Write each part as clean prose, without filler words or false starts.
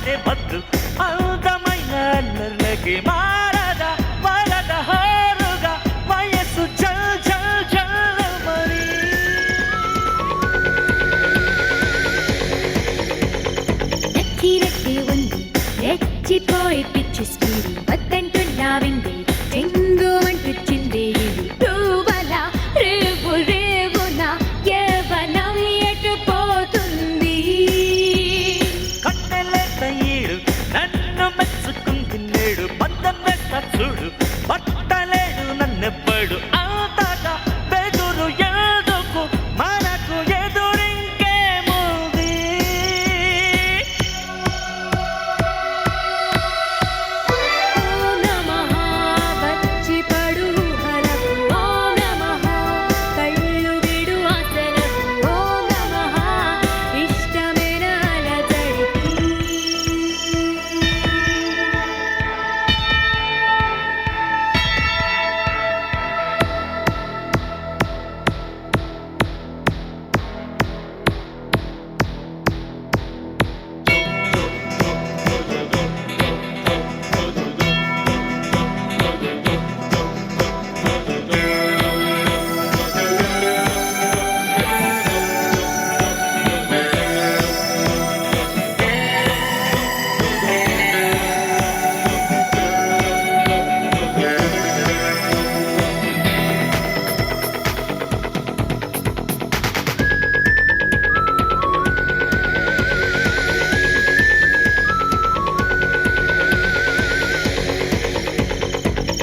మాటే బద్దు అందమైన అల్లర్లకి మారద వరద హారుగా వయస్సు చల్ చల్ చల్లమని నచ్చి రక్కి ఉంది రెచ్చిపోయి పిచ్చి స్పీడి వద్దంటున్నావింది చెంగు అంటూ చిందేది టూవల రేవు రేవున యవ్వనం ఎటు పోతుంది కట్టెలేత ఈడు నన్ను మెచ్చుకుంది నేడు పందం వేస్తా చూడు పట్టలేడు నన్నెవ్వడు అంతగా బెదురు ఎందుకు మనకు ఎదురింకేముంది ఓం నమః వచ్చి పడు హలకు ఓం నమః కళ్ళు విడు ఆసలకు ఓం నమః ఇష్టమైన అలజడికి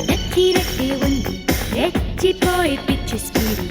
నచ్చి రక్కి ఉంది రెచ్చిపోయి పిచ్చి స్పీడి